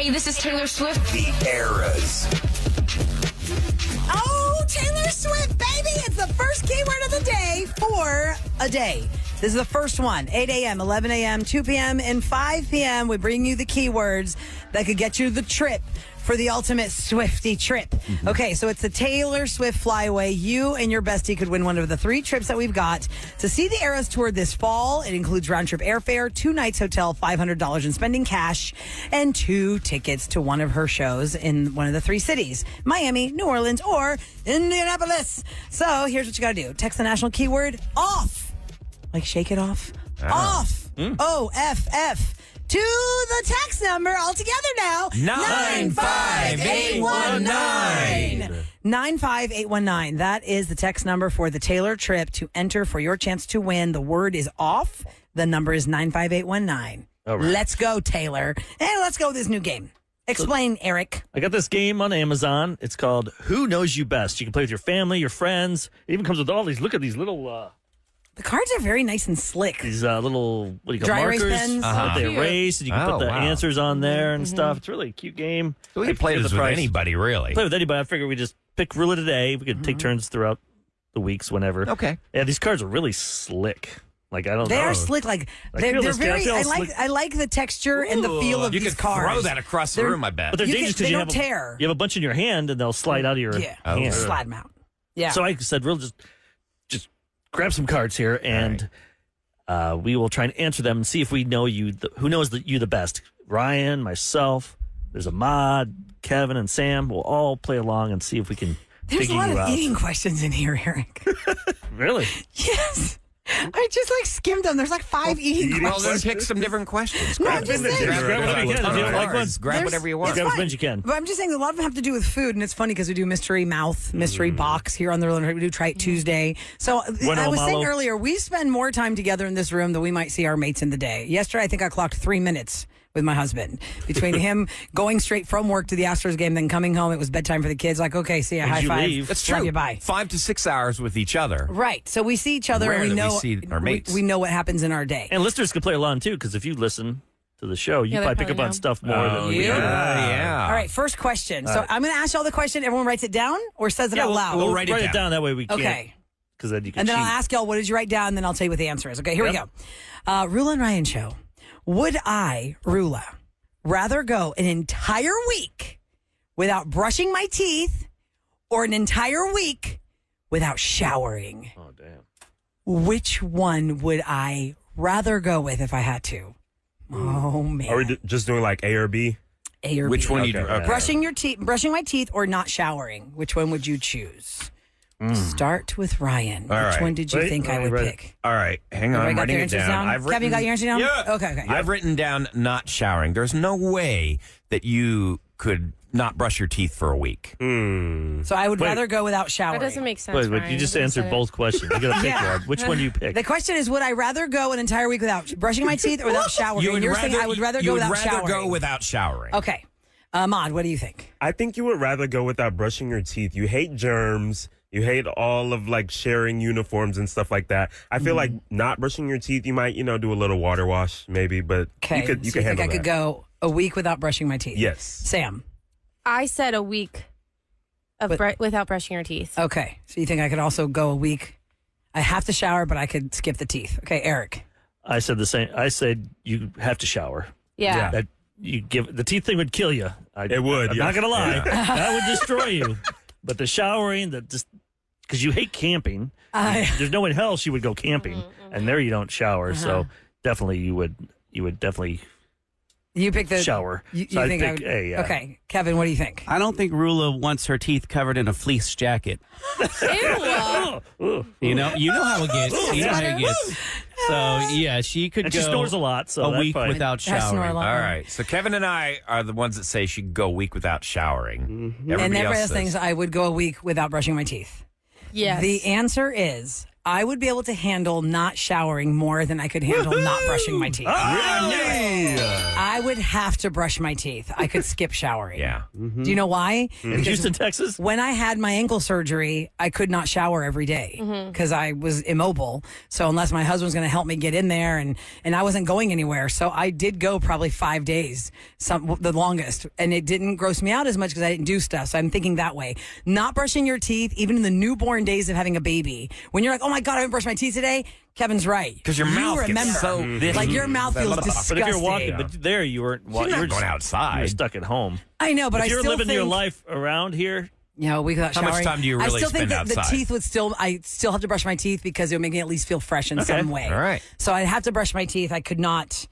Hey, this is Taylor Swift. The Eras. Oh, Taylor Swift, baby. It's the first keyword of the day for a day. This is the first one. 8 a.m., 11 a.m., 2 p.m., and 5 p.m. We bring you the keywords that could get you the trip for the ultimate Swiftie trip. Mm-hmm. Okay, so it's the Taylor Swift Flyaway. You and your bestie could win one of the 3 trips that we've got to see the Eras Tour this fall. It includes round-trip airfare, 2 nights hotel, $500 in spending cash, and 2 tickets to one of her shows in one of the 3 cities, Miami, New Orleans, or Indianapolis. So here's what you got to do. Text the national keyword OFF. Like shake it off. Off. OFF. To the text number altogether now. 95819. 95819. That is the text number for the Taylor trip to enter for your chance to win. The word is off. The number is 95819. All right. Let's go, Taylor. And let's go with this new game. Explain, Eric. I got this game on Amazon. It's called Who Knows You Best. You can play with your family, your friends. It even comes with all these. Look at these little... The cards are very nice and slick. These little, what do you call dry markers? erase pens. That they erase, and you can put the answers on there and stuff. It's really a cute game. So we can play this with anybody, really. Play with anybody. I figured we just pick Roula today. We could take turns throughout the weeks whenever. Okay. Yeah, these cards are really slick. Like, I don't know. They are slick. Like they're very. I like the texture and the feel of these cards. You could throw that across the room, I bet. But they're dangerous because they don't tear. You have a bunch in your hand, and they'll slide out of your hand. Slide them out. Yeah. So I said, we'll just grab some cards here, and we will try and answer them and see if we know you. Who knows you the best? Ryan, myself, there's Ahmad, Kevin, and Sam. We'll all play along and see if we can There's figure a lot you of out. eating questions in here, Eric. Really? Yes. I just skimmed them. There's 5 eating questions. Well, then pick some different questions. No, I'm just saying. Grab whatever you can. If you don't like one, grab whatever you want. Grab as many as you can. But I'm just saying a lot of them have to do with food, and it's funny because we do mystery mouth, mystery box here on the Roula. We do Try It Tuesday. So I was saying earlier, we spend more time together in this room than we might see our mates in the day. Yesterday, I think I clocked 3 minutes with my husband. Between him going straight from work to the Astros game, then coming home, it was bedtime for the kids. Like, okay, see ya, high five. Leave? That's true. Love you, bye. 5 to 6 hours with each other. Right. So we see each other, Rare and we that know we see our mates. We know what happens in our day. And listeners can play along, too, because if you listen to the show, you Yeah, probably pick up probably on know. stuff more than we do. Yeah. All right, first question. So I'm going to ask you all the question. Everyone writes it down or says it out loud? We'll write it down. That way we can. Okay. Because then you can And then cheat. I'll ask y'all, what did you write down? And then I'll tell you what the answer is. Okay, here we go. Roula and Ryan show. Would I, Roula, rather go an entire week without brushing my teeth or an entire week without showering? Oh, damn. Which one would I rather go with if I had to? Oh, man. Are we just doing like A or B? A or Which B? one you do? Brushing my teeth or not showering? Which one would you choose? Start with Ryan. All Which right. one did you think I would pick? All right, hang on. I'm Everybody writing got their it answers down. down? Kevin, you got your answer down? Yeah. Okay. I've written down not showering. There's no way that you could not brush your teeth for a week. So I would rather go without showering. That doesn't make sense. Wait, Ryan. you just Doesn't answered say both questions. You got to pick Yeah. one. Which one do you pick? The question is, would I rather go an entire week without brushing my teeth or without showering? And you're saying I would rather go without showering. go without showering. Okay. Ahmad, what do you think? I think you would rather go without brushing your teeth. You hate germs. You hate all of sharing uniforms and stuff like that. I feel like not brushing your teeth, you might, do a little water wash maybe, but Okay. you could so you think handle I could that. go a week without brushing my teeth? Yes. Sam? I said a week of without brushing your teeth. Okay. So you think I could also go a week? I have to shower, but I could skip the teeth. Okay, Eric? I said the same. I said you have to shower. Yeah. That you give the teeth thing would kill you. It would. I'm not gonna lie. That would destroy you. But the showering, because you hate camping. There's no way in hell she would go camping, and there you don't shower. So definitely you would definitely. You pick the shower. You So I'd think pick A, yeah. Okay, Kevin, what do you think? I don't think Roula wants her teeth covered in a fleece jacket. Ew. You know how it gets. You know how it gets. So yeah, she could And go she snores a lot, so a that's week fine. without I snore a showering. lot. All right. So Kevin and I are the ones that say she could go a week without showering. And everybody else thinks I would go a week without brushing my teeth. Yes. The answer is I would be able to handle not showering more than I could handle not brushing my teeth. I would have to brush my teeth. I could skip showering. Yeah. Do you know why? In Houston, Texas? When I had my ankle surgery, I could not shower every day because I was immobile. So unless my husband was going to help me get in there and I wasn't going anywhere. So I did go probably 5 days, the longest. And it didn't gross me out as much because I didn't do stuff. So I'm thinking that way. Not brushing your teeth, even in the newborn days of having a baby. When you're like, oh my God, I haven't brushed my teeth today. Kevin's right. Because your mouth gets so thin. Like your mouth feels disgusting. But if you're walking, but there you weren't. You're not You're going outside. You're stuck at home. I know, but if I you're still living think, your life around here. Without showering. How much time do you really I still think spend that outside? the teeth would still. I still have to brush my teeth because it would make me at least feel fresh in some way. All right. So I'd have to brush my teeth. I could not.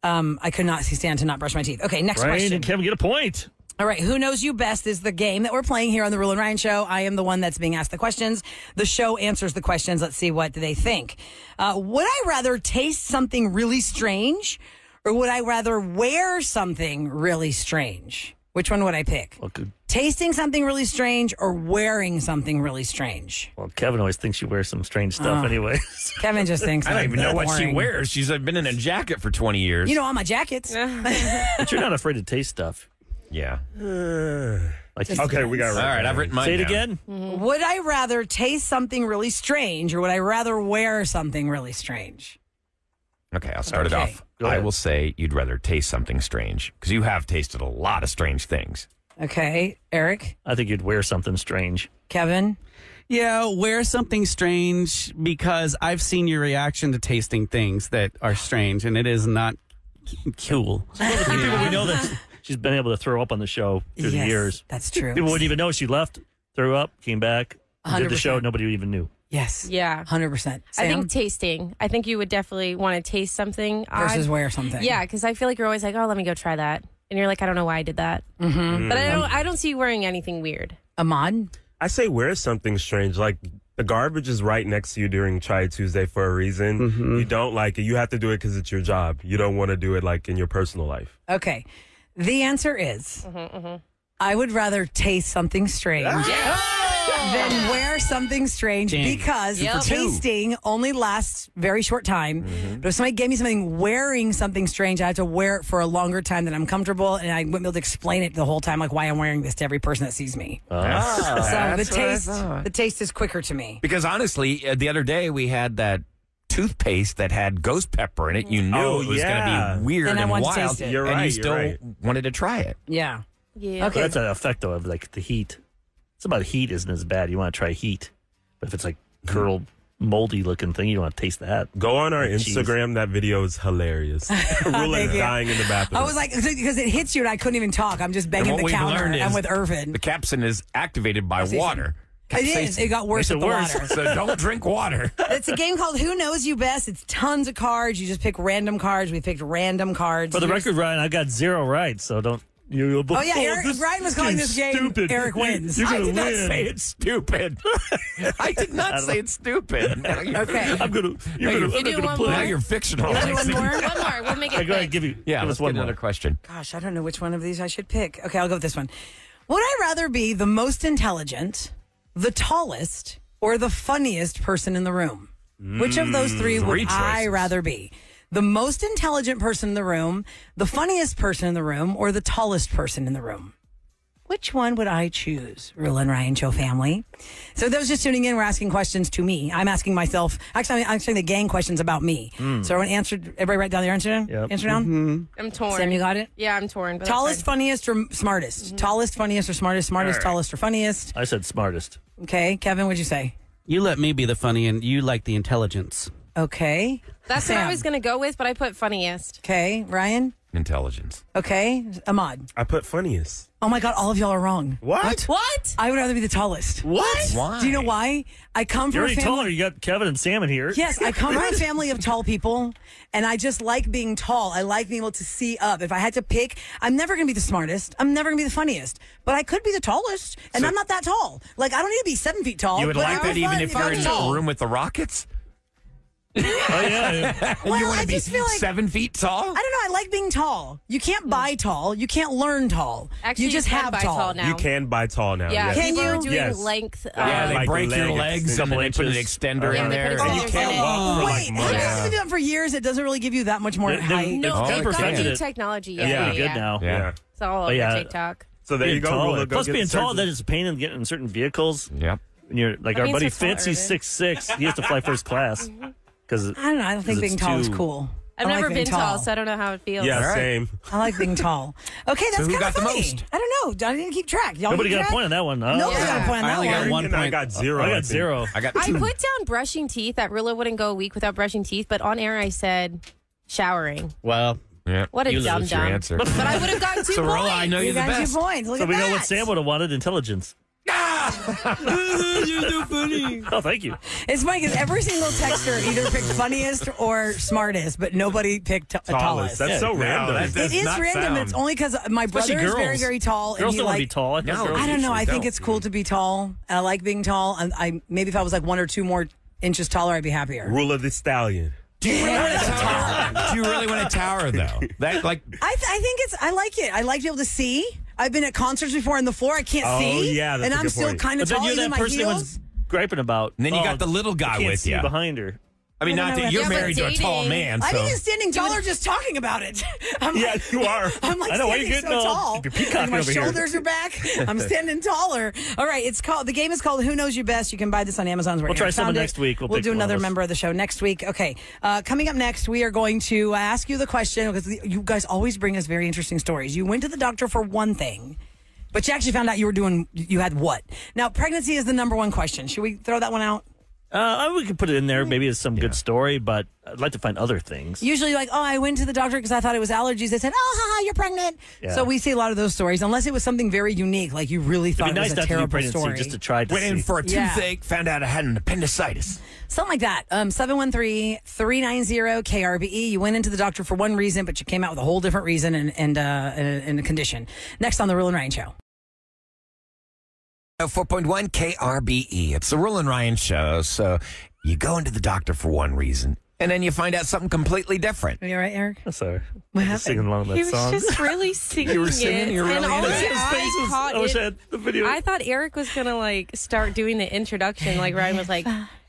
I could not stand to not brush my teeth. Okay, next Ryan question. and Kevin get a point. All right, Who Knows You Best is the game that we're playing here on the Roula and Ryan Show. I am the one that's being asked the questions. The show answers the questions. Let's see what they think. Would I rather taste something really strange, or would I rather wear something really strange? Which one would I pick? Well, good. Tasting something really strange or wearing something really strange? Well, Kevin always thinks you wear some strange stuff anyway. Kevin just thinks I don't even know what she boring. wears. She's been in a jacket for 20 years. You know, all my jackets. But you're not afraid to taste stuff. Yeah. Like Okay, we got it. All right, I've written mine Say it down. again. Would I rather taste something really strange or would I rather wear something really strange? Okay, I'll start it Okay. off. Go I ahead. will say you'd rather taste something strange because you have tasted a lot of strange things. Okay, Eric, I think you'd wear something strange. Kevin. Yeah, wear something strange because I've seen your reaction to tasting things that are strange, and it is not cool. Well, the few people we know that she's been able to throw up on the show through the Yes, years. that's true. People wouldn't even know she left, threw up, came back, did the 100%. show. Nobody even knew. Yes. Yeah. 100%. I think Sam? tasting. I think you would definitely want to taste something Versus odd. wear something. Yeah, because I feel like you're always like, oh, let me go try that, and you're like, I don't know why I did that. Mm-hmm. But I don't see you wearing anything weird. Ahmad? I say wear something strange. Like the garbage is right next to you during Try Tuesday for a reason. You don't like it. You have to do it because it's your job. You don't want to do it like in your personal life. Okay. The answer is I would rather taste something strange than wear something strange because tasting only lasts very short time. But if somebody gave me something wearing something strange, I have to wear it for a longer time than I'm comfortable, and I wouldn't be able to explain it the whole time, like why I'm wearing this to every person that sees me. So the taste is quicker to me. Because honestly, the other day we had that toothpaste that had ghost pepper in it. You knew Oh, it was yeah. going to be weird And I and wanted to wild, taste it. You're and right, you you're still right. wanted to try it. Yeah. Yeah. Okay. That's an effect, though, of like the heat. It's about heat isn't as bad. You want to try heat. But if it's like curled, moldy looking thing, you don't want to taste that. Go on our Cheese. Instagram. That video is hilarious. Rula is you. dying in the bathroom. I was like, because it hits you and I couldn't even talk. I'm just banging And the what we've counter. learned I'm is with Irvin. The capsaicin is activated by water. It is. It got worse with Makes the it worse. water. So don't drink water. It's a game called Who Knows You Best. It's tons of cards. You just pick random cards. We picked random cards. For the record, Ryan, I got 0 right, so don't. Oh, yeah, Eric, Ryan was calling this game stupid. Eric wins. You're I gonna did not win. say it's stupid. I did not say it's stupid. Now you're, Okay. I'm gonna. You're You gonna. I'm do not gonna one play. now you're fictional. One more? One more. We'll make it Hey, go ahead. quick. Give Yeah, us let's one get another more. question. Gosh, I don't know which one of these I should pick. Okay, I'll go with this one. Would I rather be the most intelligent, the tallest, or the funniest person in the room? Which of those three would I choices. rather be? The most intelligent person in the room, the funniest person in the room, or the tallest person in the room? Which one would I choose? Roula and Ryan Show family. So those just tuning in, we're asking questions to me. I'm asking myself. Actually, I'm asking the gang questions about me. So everyone answered. Everybody write down the answer down? Yep. Answer down? I'm torn. Sam, you got it? Yeah, I'm torn. But that's Tallest, fine. funniest, or smartest? Tallest, funniest, or smartest? Smartest, tallest, or funniest? I said smartest. Okay, Kevin, what'd you say? You let me be the funny, and you like the intelligence. Okay. That's what Sam. I was going to go with, but I put funniest. Okay, Ryan? Intelligence. Okay, Ahmad. I put funniest. Oh my God, all of y'all are wrong. What? What? I would rather be the tallest. What? Why? Do you know why? I come You're from a already family. taller. You got Kevin and Sam in here. Yes, I come from a family of tall people, and I just like being tall. I like being able to see up. If I had to pick, I'm never going to be the smartest. I'm never going to be the funniest, but I could be the tallest, and I'm not that tall. Like, I don't need to be 7 feet tall. You would but like it would that be even fun if you're I'm in tall. a room with the Rockets? Oh, yeah. Well, you want I to be just feel like 7 feet tall? I don't know. I like being tall. You can't buy tall. You can't learn tall. Actually, you just can have buy tall. now. You can buy tall now. Yeah, yes. Can people you? are doing Yes. length. Yeah, they like break your leg legs and extension. then they put an Inches. extender Yeah, in they there. put And Oh, you can't walk for Wait, like have you months. guys been doing it for years? It doesn't really give you that much more They're- height. No, Oh, they've got perfected new it. technology. Yeah. Yeah, Pretty good now. Yeah. It's all But over yeah. TikTok. So there you go, Taller. Rula. Go Plus, get being the tall, surgery. that is a pain in getting in certain vehicles. Yep. And you're like That our means buddy you're taller, Fitz, he's Urban. 6'6". He has to fly first class because I don't know. I don't think being tall is cool. I've I like never being been tall, so I don't know how it feels. Yeah, All right. same. I like being tall. Okay, that's So who kind got of the funny. most? I don't know. I didn't keep track. Y'all nobody keep got a track? point on that one. Nobody got a point on I that only one. got 1 And I point. got 0. I think. got 0. I got I 2. put down brushing teeth. That Rilla wouldn't go a week without brushing teeth, but on air I said showering. Well, Yeah. What a You lose dumb your dumb. answer. But I would have gotten 2 So, points. Rolla, I know You you're the got best. 2 points. Look So at we that. know what Sam would have wanted: intelligence. you're so funny. Oh, thank you. It's funny because every single texter either picked funniest or smartest, but nobody picked tallest. That's so No, random. that It does is not random. sound- It's only because my Especially brother is very, girls. very tall. Girls and he don't want to be like, tall. I think No. girls I don't know. usually I think don't. it's cool to be tall, and I like being tall. And I maybe if I was like 1 or 2 more inches taller, I'd be happier. Rula the Stallion. Do you really want a tower? Do you really want a tower, though? That like I think it's. I like it. I like to be able to see. I've been at concerts before on the floor. I can't Oh, see. yeah, that's and a I'm good still point. kind of But then tall. you're Even that my person heels. everyone's griping about. And then you got the little guy I can't with see you. behind her. I mean, I don't not know that if- you're Yeah, but married to a tall dating- man. I So think it's standing taller just talking about it. I'm Yeah, like, you are. I'm like I know, why you standing getting so all- tall. you're peacocking My over here. shoulders are back. I'm standing taller. All right, the game is called Who Knows You Best. You can buy this on Amazon. We'll try someone next week. We'll pick do one of another us. member of the show next week. Okay, coming up next, we are going to ask you the question because you guys always bring us very interesting stories. You went to the doctor for one thing, but you actually found out you had what? Now, pregnancy is the number one question. Should we throw that one out? We could put it in there. Maybe it's some good story, but I'd like to find other things. Usually, like, oh, I went to the doctor because I thought it was allergies. They said, oh, haha, you're pregnant. Yeah. So we see a lot of those stories, unless it was something very unique, like you really thought It'd be it nice was not a to do terrible pregnancy story. just to try to went in see. for a Yeah. toothache, found out I had an appendicitis. Something like that. 713-390-KRBE. You went into the doctor for one reason, but you came out with a whole different reason and a condition. Next on the Roula and Ryan Show. 4.1 KRBE. It's the Roula and Ryan show. So you go into the doctor for one reason, and then you find out something completely different. Are you all right, Eric? I'm sorry. What I'm just singing along He that was song. just really singing You were singing? it. You were and really all into my it? His eyes face was- caught I wish I it. had the video. I thought Eric was going to like start doing the introduction. Like Ryan was like,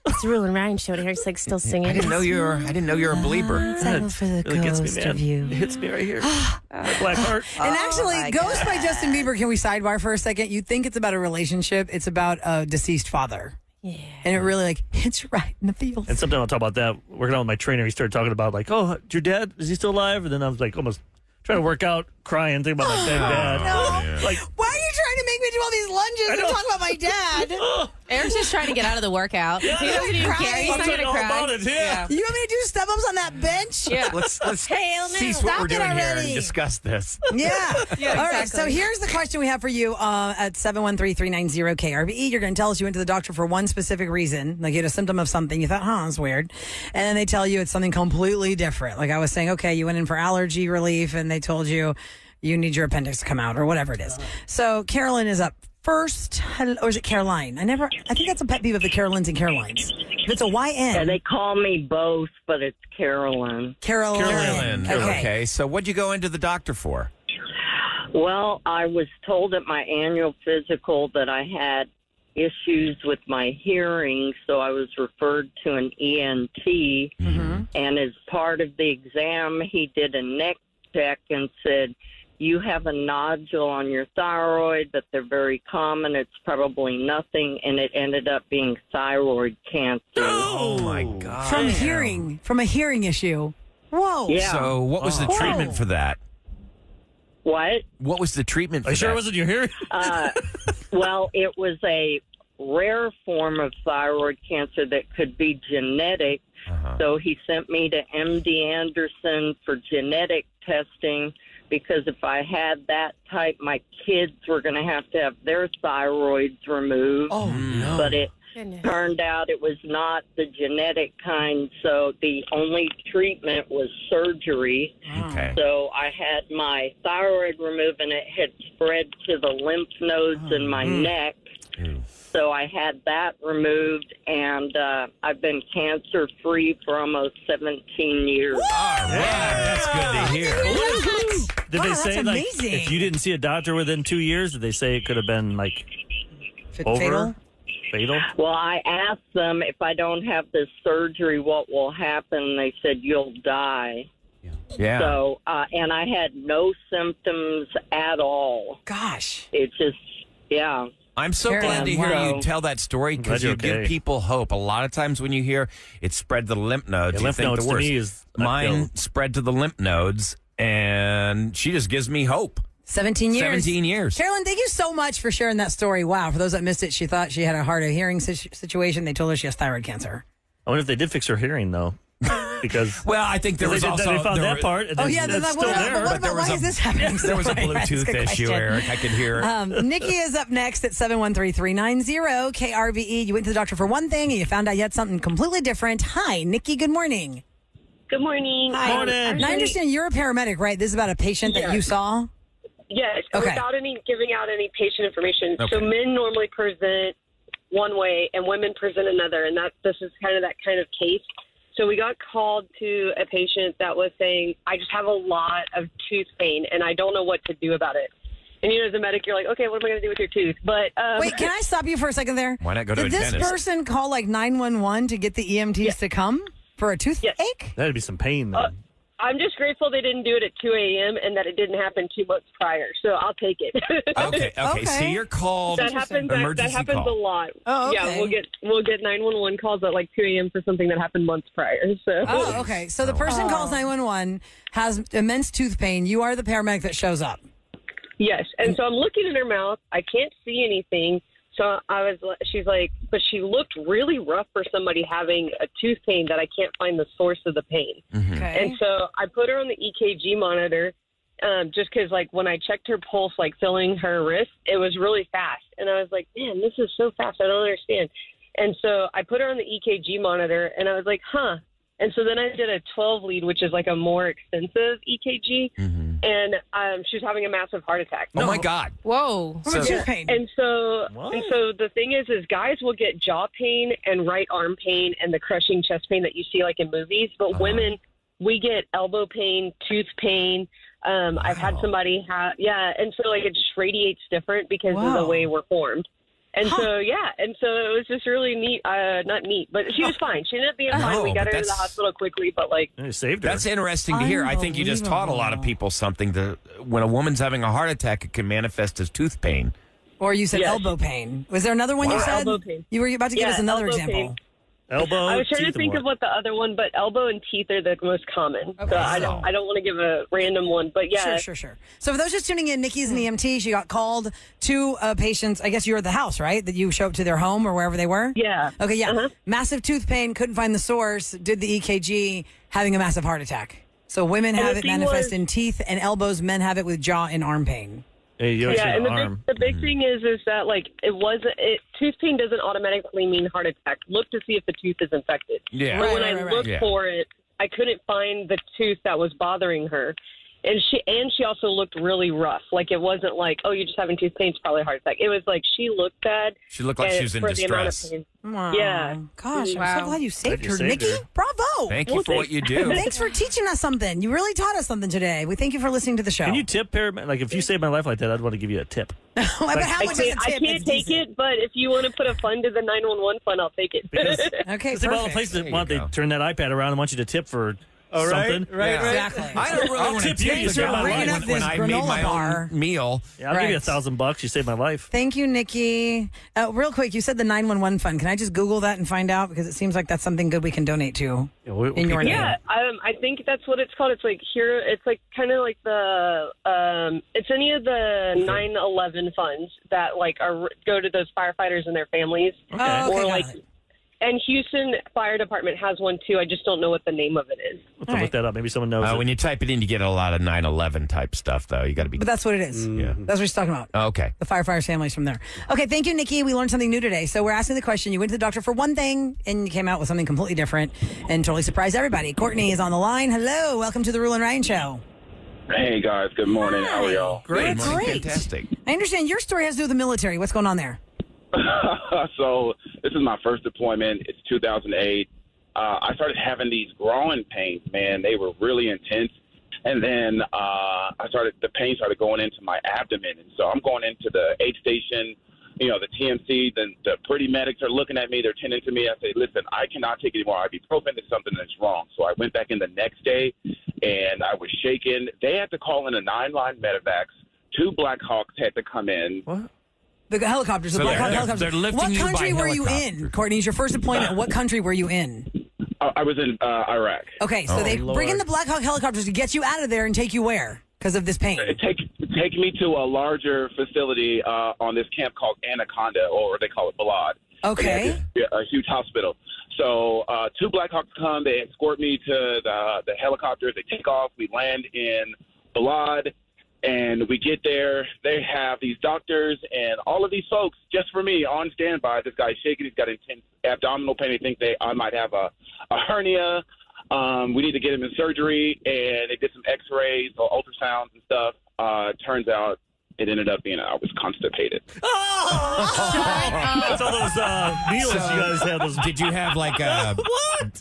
it's the Roula and Ryan show. And Eric's like still singing. I didn't know you were a believer. Thankful for the Really gets me, ghost man. of you. It hits me right here. My black heart. And actually, Ghost by Justin Bieber, can we sidebar for a second? You'd think it's about a relationship. It's about a deceased father. Yeah. And it really hits you right in the feels. And sometime I'll talk about that. Working out with my trainer, he started talking about like, oh, your dad, is he still alive? And then I was like almost trying to work out, crying, thinking about my dead dad. No. Like, Why are you trying to make me do all these lunges and know. talk about my dad? Eric's just trying to get out of the workout. He doesn't even care. He's I'm not going talking to all cry. about it, yeah. You want me to do step ups on that bench? Yeah. Let's Hail cease now. what we're Stop it doing here already. and discuss this. Yeah. Yeah, All right. So exactly. here's the question we have for you at 713-390-KRBE. You're going to tell us you went to the doctor for one specific reason. Like you had a symptom of something. You thought, that's weird. And then they tell you it's something completely different. Like I was saying, okay, you went in for allergy relief and they told you you need your appendix to come out or whatever it is. So Carolyn is up first. Or is it Caroline? I think that's a pet peeve of the Carolines and Carolines. If it's a YN. Yeah, they call me both, but it's Carolyn. Carolyn. Okay. So what'd you go into the doctor for? Well, I was told at my annual physical that I had issues with my hearing, so I was referred to an ENT. Mm-hmm. And as part of the exam, he did a neck check and said, you have a nodule on your thyroid, but they're very common. It's probably nothing, and it ended up being thyroid cancer. Oh my God. From a hearing issue. Whoa. Yeah. So what was the treatment for that? What? What was the treatment for Are you sure that? it wasn't your hearing? Well, it was a rare form of thyroid cancer that could be genetic. So he sent me to MD Anderson for genetic testing because if I had that type, my kids were going to have their thyroids removed. Oh, no. But it Goodness. turned out it was not the genetic kind, so the only treatment was surgery. Okay. So I had my thyroid removed, and it had spread to the lymph nodes in my neck. So I had that removed, and I've been cancer-free for almost 17 years. All right, that's good to hear. Did they Wow, say, that's like, amazing. if you didn't see a doctor within 2 years, did they say it could have been, like, over? Fatal? Well, I asked them if I don't have this surgery, what will happen? They said, you'll die. Yeah. So, and I had no symptoms at all. Gosh. It just, yeah. I'm so glad to hear you tell that story because you give people hope. A lot of times when you hear it spread to the lymph nodes, Yeah, you lymph think nodes the to worst. me is Mine spread to the lymph nodes, and she just gives me hope. 17 years. 17 years. Carolyn, thank you so much for sharing that story. Wow. For those that missed it, she thought she had a hard of hearing situation. They told her she has thyroid cancer. I wonder if they did fix her hearing, though. Because Well, I think there was they also found that part. And Oh, yeah. They're it's like, still there. what about, why is this happening? There was a Right, that's Bluetooth good issue, question. Eric. I could hear it. Nikki is up next at 713-390 KRVE. You went to the doctor for one thing and you found out you had something completely different. Hi, Nikki. Good morning. Good morning. Hi. Morning. And I understand you're a paramedic, right? This is about a patient that you saw? Yes, Okay. without any giving out any patient information. Okay. So men normally present one way and women present another, and this is kind of that kind of case. So we got called to a patient that was saying, I just have a lot of tooth pain, and I don't know what to do about it. And, as a medic, you're like, okay, what am I going to do with your tooth? But Wait, can I stop you for a second there? Why not go to Did a this dentist? person call like 911 to get the EMTs to come for a toothache? That'd be some pain, then. I'm just grateful they didn't do it at 2 a.m. and that it didn't happen 2 months prior. So I'll take it. Okay. So you're called That happens. emergency That happens call. a lot. Oh, okay. Yeah, we'll get 911 calls at like 2 a.m. for something that happened months prior. So Oh, okay. So the person calls 911, has immense tooth pain. You are the paramedic that shows up. yes, and so I'm looking in her mouth. I can't see anything. So she's like, but she looked really rough for somebody having a tooth pain that I can't find the source of the pain. Okay. And so I put her on the EKG monitor just because, like, when I checked her pulse, like feeling her wrist, it was really fast. And I was like, man, this is so fast. I don't understand. And so I put her on the EKG monitor, and I was like, huh. And so then I did a 12 lead, which is like a more extensive EKG, and she was having a massive heart attack. Oh, my God. Whoa. From a tooth pain. And so the thing is guys will get jaw pain and right arm pain and the crushing chest pain that you see like in movies, but women, we get elbow pain, tooth pain. I've had somebody and so like it just radiates different because of the way we're formed. And so, and so it was just really neat. Not neat, but she was fine. She ended up being fine. We got her to the hospital quickly, but like... You saved her. That's interesting to hear. I think you just taught a lot of people something. When a woman's having a heart attack, it can manifest as tooth pain. Or you said elbow pain. Was there another one you said? Elbow pain. You were about to give us another elbow example. pain. Elbow, I was trying to teeth, think and of what the other one, but elbow and teeth are the most common. Okay. So I don't want to give a random one, but yeah. Sure. So for those just tuning in, Nikki's an EMT. She got called to patients. I guess you were at the house, right? That you show up to their home or wherever they were? Yeah. Okay, yeah. Uh-huh. Massive tooth pain, couldn't find the source, did the EKG, having a massive heart attack. So women And have the it thing manifest was- in teeth and elbows. Men have it with jaw and arm pain. Hey, you always Yeah, say and the arm. the big thing is that like tooth pain doesn't automatically mean heart attack. Look to see if the tooth is infected. Yeah. But when Right. I looked for it, I couldn't find the tooth that was bothering her. And she also looked really rough. Like it wasn't like, oh, you're just having tooth pain, it's probably a heart attack. It was like she looked bad. She looked like she was in for the amount of distress. pain. Wow. Yeah. Gosh, I'm Wow. so glad you saved Glad you her, saved Nikki. her. Bravo. Thank you for what you do. Thanks for teaching us something. You really taught us something today. We thank you for listening to the show. Can you tip paramedic? Like, if you saved my life like that, I'd want to give you a tip. but how I much is a can't, tip? I can't It's take decent. it, but if you want to put a fund to the 911 fund, I'll take it. Because Okay, all the perfect. places that There want, you they go. turn that iPad around and want you to tip for something. Yeah. Exactly. I don't really I'll want to tip you. tip You the saved my guy life. when I made Granola my bar. own meal. Yeah, I'll give you Right. $1,000. You saved my life. Thank you, Nikki. Real quick, you said the 911 fund. Can I just Google that and find out? Because it seems like that's something good we can donate to Yeah, we'll in your keep name. that. Yeah, I think that's what it's called. It's like here. It's like kind of like the. It's any of the 9/11 funds that like go to those firefighters and their families. Oh, okay, or got like, it. and Houston Fire Department has one too. I just don't know what the name of it is. We'll have to look that up. Maybe someone knows it. When you type it in, you get a lot of 9/11 type stuff, though. You got to be. But that's what it is. Yeah. That's what she's talking about. Okay. The firefighters' families from there. Okay, thank you, Nikki. We learned something new today. So we're asking the question. You went to the doctor for one thing, and you came out with something completely different and totally surprised everybody. Courtney is on the line. Hello. Welcome to the Roula and Ryan Show. Hey, guys. Good morning. How are y'all? Great. Great. Fantastic. I understand your story has to do with the military. What's going on there? So this is my first deployment. It's 2008. I started having these growing pains, man. They were really intense. And then the pain started going into my abdomen. And so I'm going into the aid station, the TMC, the pretty medics are looking at me. They're tending to me. I say, listen, I cannot take any more ibuprofen. There's something that's wrong. So I went back in the next day, and I was shaking. They had to call in a 9-line medevacs. 2 Black Hawks had to come in. What? The helicopters, the Black Hawk helicopters. They're lifting what you country by were you helicopter. in, Courtney? It's your first deployment. What country were you in? I was in Iraq. Okay, so they bring in the Black Hawk helicopters to get you out of there and take you where? Because of this pain. Take me to a larger facility on this camp called Anaconda, or they call it Balad. Okay. A huge hospital. So 2 Black Hawks come. They escort me to the helicopters. They take off. We land in Balad, and we get there. They have these doctors and all of these folks just for me on standby. This guy's shaking. He's got intense abdominal pain. They think I might have a hernia. We need to get him in surgery, and they did some x-rays or ultrasounds and stuff. Turns out it ended up being I was constipated. That's all those meals you guys had. Did you have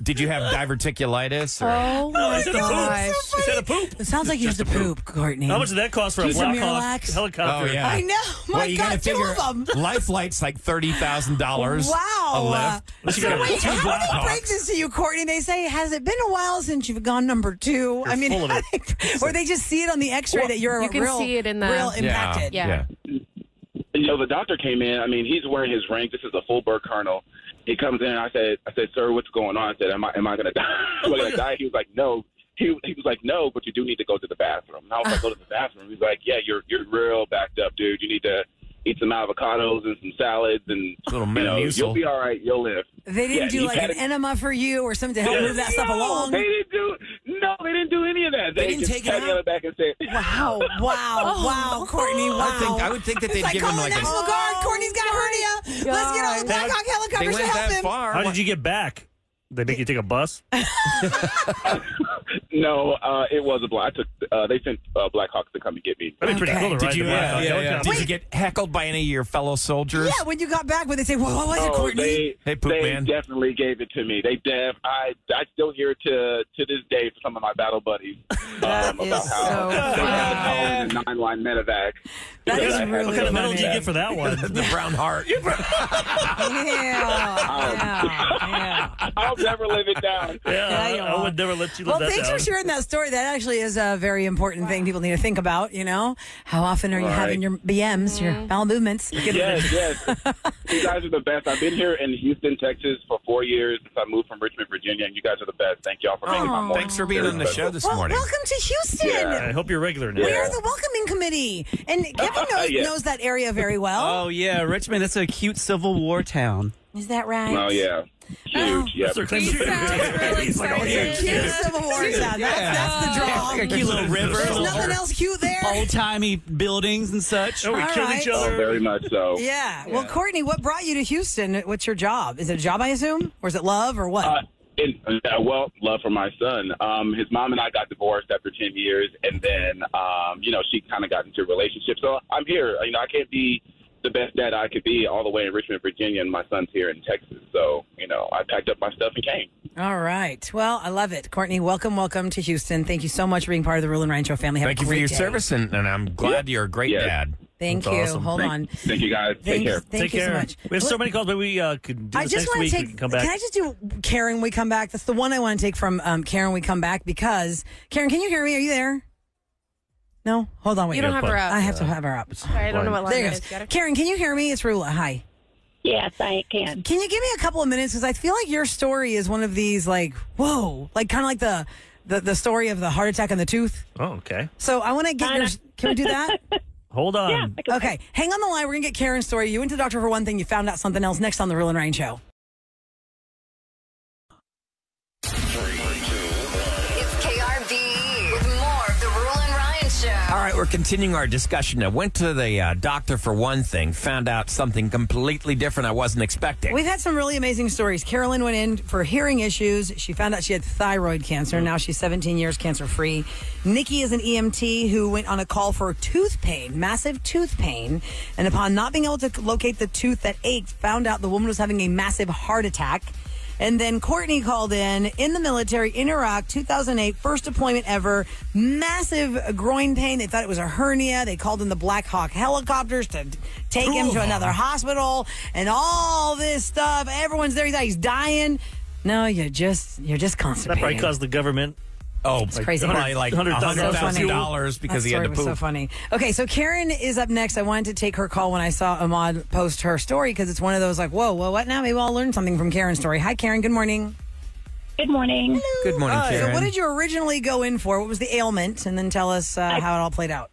did you have diverticulitis? Or? Oh my gosh. He said a poop. It sounds like you used to poop, Courtney. How much did that cost for a Just a Black Hawk Miralax? helicopter? Oh, yeah. I know. My Well, you God, gotta 2 figure of them. life flight's like $30,000. Wow. A lift. You So got wait, 2 how Black many Hawks. breaks this to you, Courtney? They say, has it been a while since you've gone number 2? I mean, full of it. or they just see it on the x-ray that you're You can real, see it in the- real impacted. Yeah. The doctor came in. I mean, he's wearing his rank. This is a full bird colonel. He comes in. I said, sir, what's going on? I said, am I going to die? Am I going to die? He was like, no. He was like, no, but you do need to go to the bathroom. And I was like, go to the bathroom. He's like, yeah, you're real backed up, dude. You need to eat some avocados and some salads, and you'll be all right. You'll live. They didn't do like an enema for you or something to help move that stuff along? They didn't do any of that. They didn't just take it pat me on out? the back and said, Wow, Courtney, wow. I would think that It's they'd like give him calling like National Guard. Courtney's got hernia. Let's get all the Black Hawk They helicopters to went help that him. far. How did you get back? They make you take a bus? no, it was a Black. They sent Black Hawks to come and get me. That'd be pretty cool to Did ride you, the Black Hawk helicopter. Did you get heckled by any of your fellow soldiers? Yeah, when you got back, when they say, well, what was it, Courtney? Hey, poop they man. definitely gave it to me. I still hear it to this day for some of my battle buddies about is how so they had to call in a 9-line medevac. That is I had really What kind of medal did you funny. get for that one? The brown heart. Yeah. I'll never live it down. Yeah, you I won't. would never let you live Well, that thanks down. for sharing that story. That actually is a very important thing people need to think about, How often are you Right. having your BMs, your bowel movements? Yes. You guys are the best. I've been here in Houston, Texas for 4 years since I moved from Richmond, Virginia, and you guys are the best. Thank y'all for making my morning. Thanks for being on the show this Well, morning. welcome to Houston. I hope you're regular now. We are the welcoming committee. And Kevin knows that area very well. Oh, yeah. Richmond, that's a cute Civil War town. Is that right? Oh, yeah. Huge. Yeah. That's their claim to He sounds really He's like, oh, excited. yeah. Cute Civil War town. That's the draw. A cute little river. There's nothing else cute there. Old-timey buildings and such. Oh, we All kill right. each other. Oh, very much so. Yeah. Well, Courtney, what brought you to Houston? What's your job? Is it a job, I assume? Or is it love or what? Love for my son. His mom and I got divorced after 10 years, and then, she kind of got into a relationship. So I'm here. I can't be the best dad I could be all the way in Richmond, Virginia, and my son's here in Texas. So, I packed up my stuff and came. All right. Well, I love it. Courtney, welcome to Houston. Thank you so much for being part of the Roula and Ryan Show family. Have Thank a you for great your day. service, and I'm glad you're a great dad. Thank That's you. awesome. Hold on. Thank you, guys. Take care. Thank Take you care. so much. We have so many calls, but we could do I this just next want week. to We take. can come back. Can I just do Karen when we come back? That's the one I want to take from Karen when we come back because Karen, can you hear me? Are you there? No? Hold on. Wait. You don't have her up. I have to have her up. Sorry, I don't know what line There it you is. go. Got it? Karen, can you hear me? It's Roula. Hi. Yes, I can. Can you give me a couple of minutes? Because I feel like your story is one of these, like, whoa, like kind of like the story of the heart attack on the tooth. Oh, okay. So I want to get your. Can we do that? Hold on. Okay. Hang on the line. We're going to get Karen's story. You went to the doctor for one thing. You found out something else next on the Roula and Ryan Show. It's KRBE with more of the Roula and Ryan Show. All right, We're continuing our discussion. I went to the doctor for one thing, found out something completely different I wasn't expecting. We've had some really amazing stories. Carolyn went in for hearing issues. She found out she had thyroid cancer. Now she's 17 years cancer-free. Nikki is an EMT who went on a call for tooth pain, massive tooth pain. And upon not being able to locate the tooth that ached, found out the woman was having a massive heart attack. And then Courtney called in the military, in Iraq, 2008, first deployment ever, massive groin pain. They thought it was a hernia. They called in the Black Hawk helicopters to take him to another hospital and all this stuff. Everyone's there. He thought he's dying. No, you're just constipated. That probably caused the government. Oh, it's crazy. Probably like $100,000 because he had to poop. So funny. Okay, so Karen is up next. I wanted to take her call when I saw Ahmad post her story because it's one of those like, whoa, well, what now? Maybe I'll learn something from Karen's story. Hi, Karen. Good morning. Good morning. Hello. Good morning, Karen. So what did you originally go in for? What was the ailment? And then tell us how it all played out.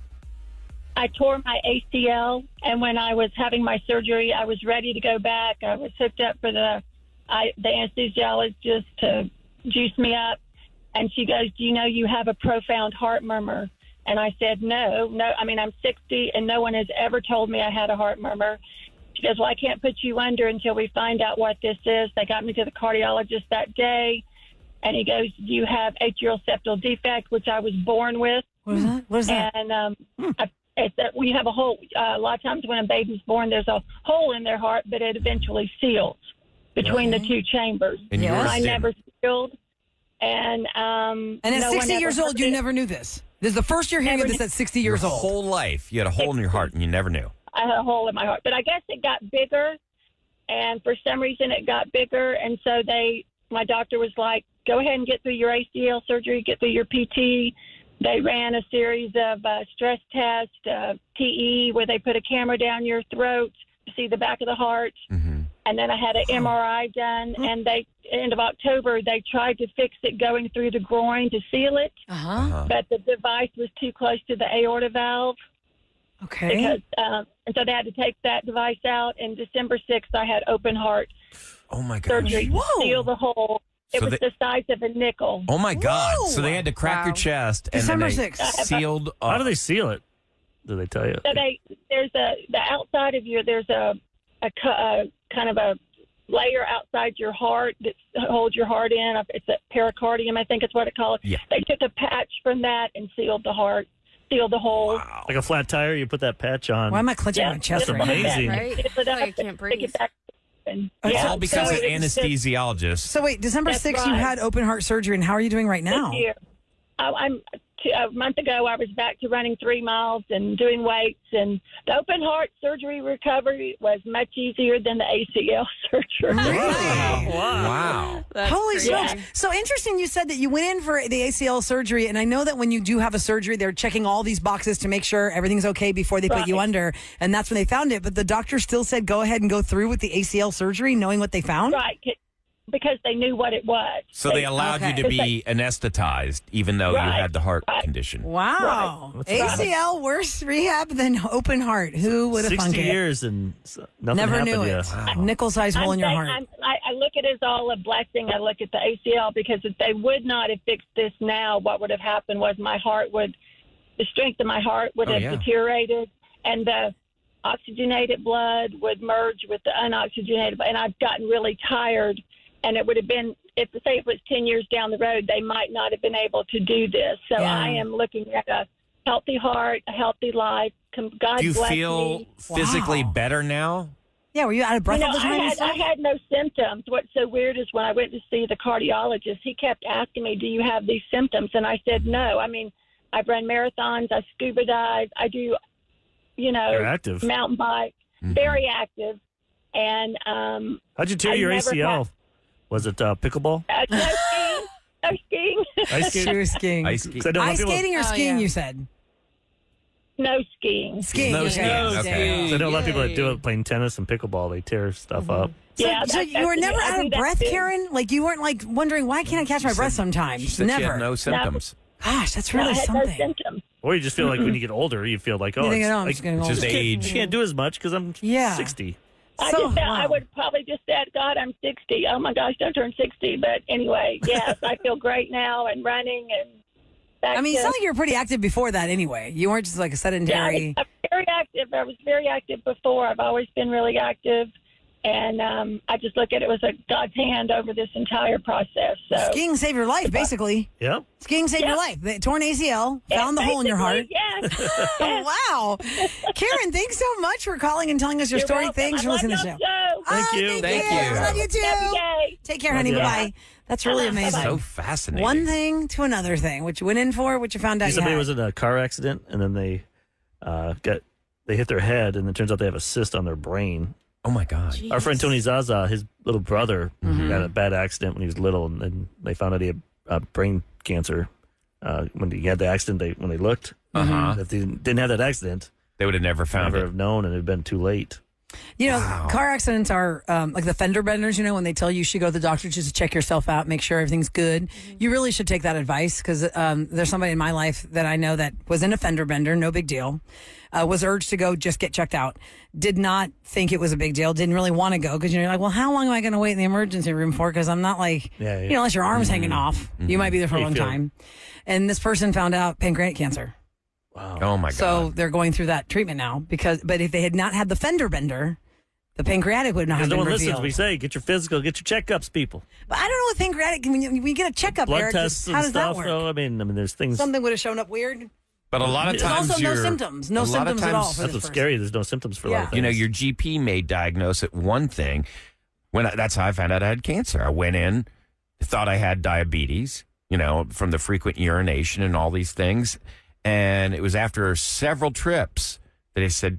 I tore my ACL, and when I was having my surgery, I was ready to go back. I was hooked up for the anesthesiologist to juice me up. And she goes, do you know you have a profound heart murmur? And I said, no. I mean, I'm 60 and no one has ever told me I had a heart murmur. She goes, well, I can't put you under until we find out what this is. They got me to the cardiologist that day. And he goes, you have atrial septal defect, which I was born with. What is that? What is that? And it's that when you have a hole, a lot of times when a baby's born, there's a hole in their heart, but it eventually seals between the two chambers. And yours I didn't. never sealed. And at 60 years old, you never knew this. This is the first you're hearing of this at 60 years Your old. whole life, you had a hole in your heart and you never knew. I had a hole in my heart. But I guess it got bigger, and for some reason it got bigger. And so my doctor was like, go ahead and get through your ACL surgery, get through your PT. They ran a series of stress tests, TE, where they put a camera down your throat to see the back of the heart. Mm-hmm. And then I had an MRI done, and end of October, they tried to fix it going through the groin to seal it. But the device was too close to the aorta valve. Okay. Because, and so they had to take that device out. And December 6th, I had open heart surgery to seal the hole. It was the size of a nickel. Oh, my God. Whoa. So they had to crack your chest and December then they 6th. sealed up. How do they seal it? Do they tell you? So there's the outside of there's a kind of a layer outside your heart that holds your heart in. It's a pericardium, I think is what it called. Yeah. They took a patch from that and sealed the heart, sealed the hole. Wow. Like a flat tire, you put that patch on. Why am I clenching my chest That's right now? amazing. Right? Seal it Like up I can't and breathe. stick it back open. It's Yeah, all because so of it's just anesthesiologists. So wait, December That's 6th, you right. had open heart surgery, and how are you doing right now? this year. A month ago, I was back to running 3 miles and doing weights, and the open heart surgery recovery was much easier than the ACL surgery. Wow. That's Holy crazy. smokes. So interesting you said that you went in for the ACL surgery, and I know that when you do have a surgery, they're checking all these boxes to make sure everything's okay before they put you under, and that's when they found it. But the doctor still said go ahead and go through with the ACL surgery, knowing what they found? Right, because they knew what it was. So they allowed you to be anesthetized even though you had the heart condition. Wow. Right. ACL worse rehab than open heart. Who would have 60 thunk it? years and nothing Never happened knew to it. you. Nickel-sized hole in your heart. I look at it as all a blessing. I look at the ACL because if they would not have fixed this now, what would have happened was the strength of my heart would have deteriorated, and the oxygenated blood would merge with the unoxygenated, and I've gotten really tired. And it would have been, if it was 10 years down the road, they might not have been able to do this. So I am looking at a healthy heart, a healthy life. God Do you bless feel me. physically better now? Yeah, were you out of breath all the time? I had no symptoms. What's so weird is when I went to see the cardiologist, he kept asking me, do you have these symptoms? And I said, no. I mean, I've run marathons, I scuba dive, I do, You're active. mountain bike, very active. And How'd you tear your ACL? Was it pickleball? no skiing. No skiing. Ice skating? She was skiing. Ice ski. 'Cause I know a lot of Ice people- skating or skiing, you said? No skiing. Skiing. No skiing. Okay. 'cause I know a lot of people that do it playing tennis and pickleball. They tear stuff up. So, Yeah, so you were never out of breath, Karen? Like, you weren't, like, wondering, why can't I catch my breath She sometimes? said she Never. had no symptoms. Gosh, that's No, really I had something. no symptoms. Or you just feel like when you get older, you feel like, oh, You think, it's, oh, I'm like, just getting It's older. just age. you can't do as much because I'm 60. I So- just felt I wow. would probably just said, God, I'm 60. Oh my gosh, don't turn 60. But anyway, yes, I feel great now and running, and back. I mean, you sound like you were pretty active before that anyway. You weren't just like a sedentary. Yeah, I'm very active. I was very active before. I've always been really active. And I just look at it as a God's hand over this entire process. So. Skiing saved your life, basically. Yep. Skiing saved your life. The torn ACL, found the hole in your heart. Yes. Wow. Karen, thanks so much for calling and telling us your story. Welcome. Thanks for listening to the show. Thank you. Thank you. Love you too. Take care, honey. you. Bye-bye. That's really amazing. So fascinating. One thing to another thing. What you went in for, what you found out you Somebody had. was in a car accident, and then they hit their head, and it turns out they have a cyst on their brain. Oh, my God. Our friend Tony Zaza, his little brother, got a bad accident when he was little, and then they found out he had brain cancer. When he had the accident, when they looked, if they didn't have that accident, they would have never found never it. have known, and it had been too late. You know, car accidents are like the fender benders, you know, when they tell you should go to the doctor just to check yourself out, make sure everything's good. You really should take that advice because there's somebody in my life that I know that was in a fender bender, no big deal, was urged to go just get checked out. Did not think it was a big deal, didn't really want to go because you're like, well, how long am I going to wait in the emergency room for? Because I'm not like, you know, unless your arm's hanging off, you might be there for a long time. And this person found out pancreatic cancer. Wow. Oh, my God. So they're going through that treatment now but if they had not had the fender bender, the pancreatic would not have no been one listens. revealed. We say, get your physical, get your checkups, people. But I don't know with pancreatic, when you get a checkup, Blood Eric, tests how and does stuff. that work? Though. I mean, there's things. Something would have shown up weird. But a lot of There's times also no you're- symptoms. No a lot of symptoms at times- all for That's this what's person. scary. There's no symptoms for a lot of things. You know, your GP may diagnose it one thing. That's how I found out I had cancer. I went in, thought I had diabetes, you know, from the frequent urination and all these things. And it was after several trips that they said,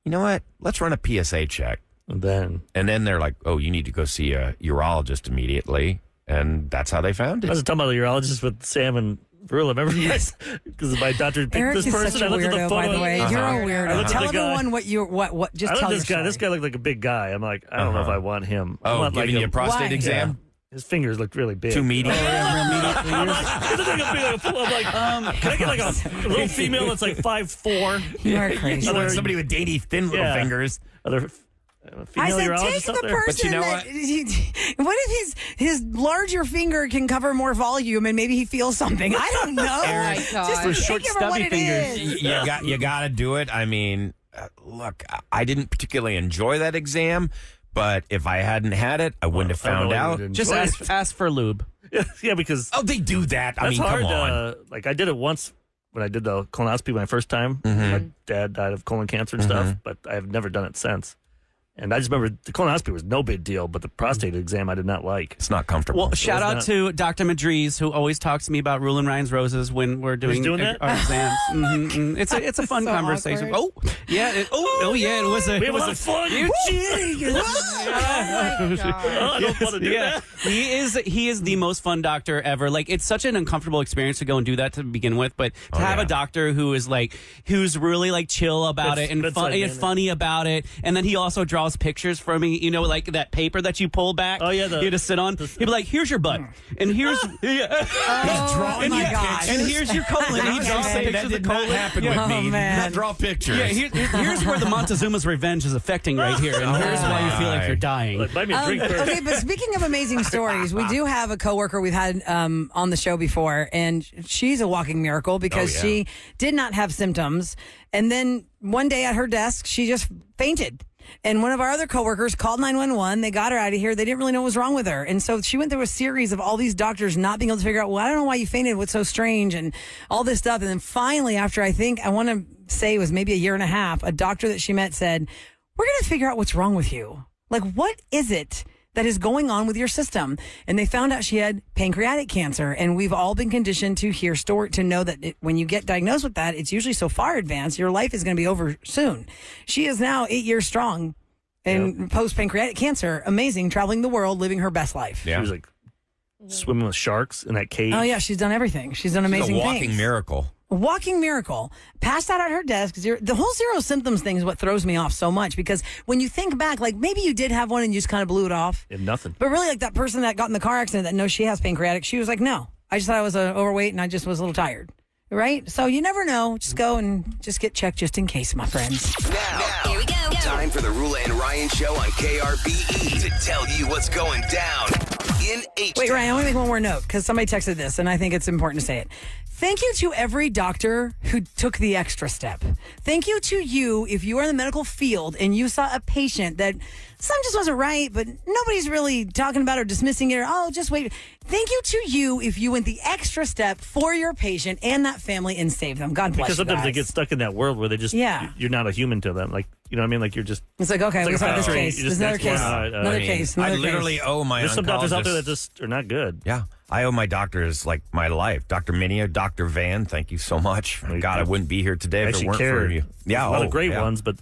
you know what, let's run a PSA check. And then they're like, oh, you need to go see a urologist immediately. And that's how they found I it. was talking about the urologist with Sam and Roula. Remember you guys? Because my doctor picked Eric this is person. such a I looked at the weirdo, photo. by the way. You're a weirdo. I looked at Tell the guy. everyone what. Just I tell looked your at this guy. story. This guy looked like a big guy. I'm like, I don't know if I want him. I Oh, want giving you a prostate Why? exam? His fingers looked really big. Too meaty? I'm like, can I get like a little female that's like 5'4"? You are crazy. I want somebody with dainty, thin little fingers. Other I female said, urologists take out the there. person But you know that. What if his larger finger can cover more volume and maybe he feels something? I don't know. Eric, Just Those short, take it for what stubby it fingers. is. You got to do it. I mean, look, I didn't particularly enjoy that exam, but if I hadn't had it, I wouldn't have I don't found know out. what you did. Just ask for lube. Yeah, because Oh, they do that. I that's mean, hard. come on. Like I did it once when I did the colonoscopy my first time. Mm-hmm. My dad died of colon cancer and stuff, but I have never done it since. And I just remember the colonoscopy was no big deal, but the prostate exam I did not like. It's not comfortable. Well, shout out not. to Dr. Madriz, who always talks to me about Rule and Ryan's roses when we're doing doing that? our exams. It's a fun So conversation. awkward. Oh yeah, it was a. We had a lot of fun. You cheating. I don't want to do that. He is the most fun doctor ever. Like, it's such an uncomfortable experience to go and do that to begin with, but to have a doctor who's really like chill about it and funny about it, and then he also draws pictures for me. You know, like that paper that you pull back. Oh yeah, you had to sit on. He'd be like, "Here's your butt, and here's Oh my gosh. and here's your colon." And he draws Okay. pictures that of the did not colon. happen Oh, with me. man. Not draw pictures. Yeah, here's where the Montezuma's revenge is affecting right here, and here's why you feel like you're dying. Like, buy me a drink first. Okay, but speaking of amazing stories, we do have a coworker we've had on the show before, and she's a walking miracle because she did not have symptoms, and then one day at her desk, she just fainted. And one of our other coworkers called 911. They got her out of here. They didn't really know what was wrong with her. And so she went through a series of all these doctors not being able to figure out, well, I don't know why you fainted. What's so strange? And all this stuff. And then finally, after I want to say it was maybe a year and a half, a doctor that she met said, we're going to figure out what's wrong with you. Like, what is it that is going on with your system? And they found out she had pancreatic cancer. And we've all been conditioned to hear to know that when you get diagnosed with that, it's usually so far advanced, your life is going to be over soon. She is now 8 years strong and post pancreatic cancer, amazing, traveling the world, living her best life. She was like swimming with sharks in that cave. Oh yeah, she's done everything. She's done amazing It's a walking things. miracle. A walking miracle. Passed out at her desk. The whole zero symptoms thing is what throws me off so much, because when you think back, like maybe you did have one and you just kind of blew it off. And nothing. But really, like that person that got in the car accident that knows she has pancreatic, she was like, no, I just thought I was overweight and I just was a little tired. Right? So you never know. Just go and just get checked just in case, my friends. Now, here we go. Time for the Roula and Ryan show on KRBE to tell you what's going down in H. Wait, Ryan, I want to make one more note because somebody texted this and I think it's important to say it. Thank you to every doctor who took the extra step. Thank you to you if you are in the medical field and you saw a patient that something just wasn't right, but nobody's really talking about or dismissing it or, oh, just wait. Thank you to you if you went the extra step for your patient and that family and saved them. God bless because you sometimes guys. they get stuck in that world where they just, you're not a human to them. Like, you know what I mean? Like you're just. It's like, okay, it's let's like have this case. There's another case. Another case. I literally owe my There's some doctors out there that oncologist- just are not good. Yeah. I owe my doctors like my life. Dr. Minia, Dr. Van, thank you so much. God, I wouldn't be here today if it weren't for you. Yeah, a lot of great ones, but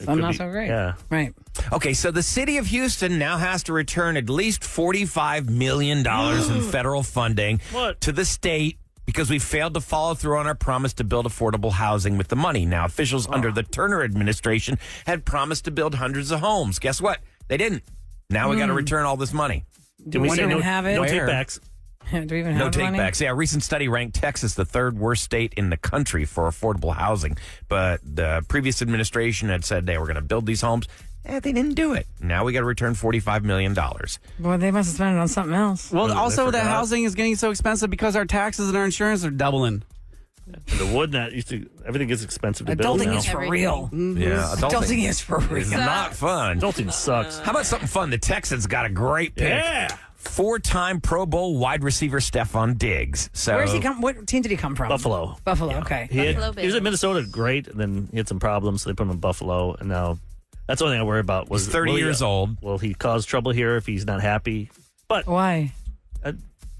some not so great. Yeah. Right. Okay, so the city of Houston now has to return at least $45 million in federal funding to the state because we failed to follow through on our promise to build affordable housing with the money. Now, officials under the Turner administration had promised to build hundreds of homes. Guess what? They didn't. Now we got to return all this money. Do we say no take-backs? Do we even No have money? take-backs. Yeah, a recent study ranked Texas the third worst state in the country for affordable housing. But the previous administration had said they were going to build these homes. They didn't do it. Now we got to return $45 million. Well, they must have spent it on something else. Well, also the housing is getting so expensive because our taxes and our insurance are doubling. The wood that used to, everything gets expensive to build Adulting now. is for real. Yeah, Adulting is for real. It's not fun. Adulting sucks. How about something fun? The Texans got a great pick. Yeah. 4-time Pro Bowl wide receiver Stephon Diggs. So Where's he come? What team did he come from? Buffalo. Buffalo. Okay. He was at Minnesota, great, and then he had some problems, so they put him in Buffalo, and now that's the only thing I worry about. Was He's 30 years old. Will he cause trouble here if he's not happy? But why?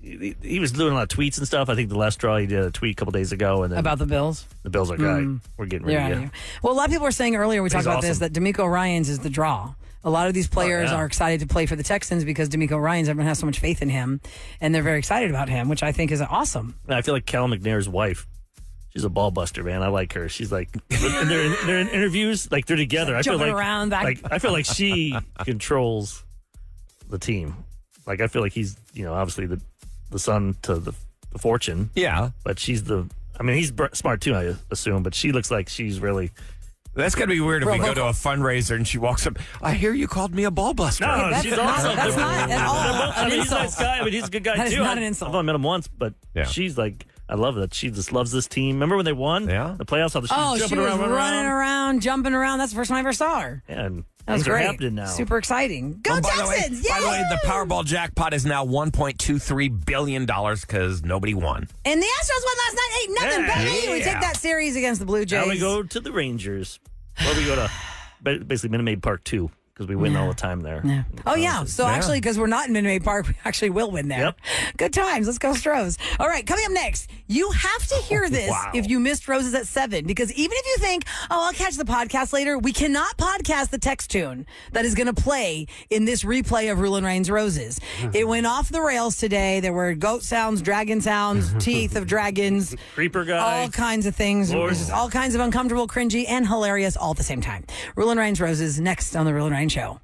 He was doing a lot of tweets and stuff. I think the last straw, he did a tweet a couple days ago, and then About the Bills? the Bills are good. We're getting rid of you. Well, a lot of people were saying earlier, we talked He's about this, awesome. that D'Amico Ryans is the draw. A lot of these players are excited to play for the Texans because D'Amico Ryans, everyone has so much faith in him, and they're very excited about him, which I think is awesome. I feel like Cal McNair's wife. She's a ball buster, man. I like her. She's like, and they're in interviews, like they're together. I feel jumping like, around I feel like she controls the team. Like I feel like he's, obviously the son to the fortune. Yeah, but she's he's smart too, I assume. But she looks like she's really. That's going to be weird if we go to a fundraiser and she walks up. I hear you called me a ball buster. No, she's awesome. That's not at all he's a nice guy. He's a good guy That too. is not an insult. I've only met him once, but she's like, I love that. She just loves this team. Remember when they won? Yeah. The playoffs? How Oh, jumping she was around, running around, jumping around. That's the first time I ever saw her. Yeah, and That was things are great. happening now. Super exciting. Go Oh, by Texans! the way, Yay! the Powerball jackpot is now $1.23 billion because nobody won. And the Astros won last night. 8-0, baby. We take that series against the Blue Jays. Now we go to the Rangers. Or we go to basically Minute Maid Park 2 because we win all the time there. Yeah. Oh, yeah. So actually, because we're not in Minute Maid Park, we actually will win there. Yep. Good times. Let's go Stros. All right, coming up next, you have to hear this if you missed Roses at 7, because even if you think, oh, I'll catch the podcast later, we cannot podcast the text tune that is going to play in this replay of Roula and Rain's Roses. It went off the rails today. There were goat sounds, dragon sounds, teeth of dragons. Creeper guy. All kinds of things. It was just all kinds of uncomfortable, cringy, and hilarious all at the same time. Roula and Rain's Roses next on the Roula and Rain Show.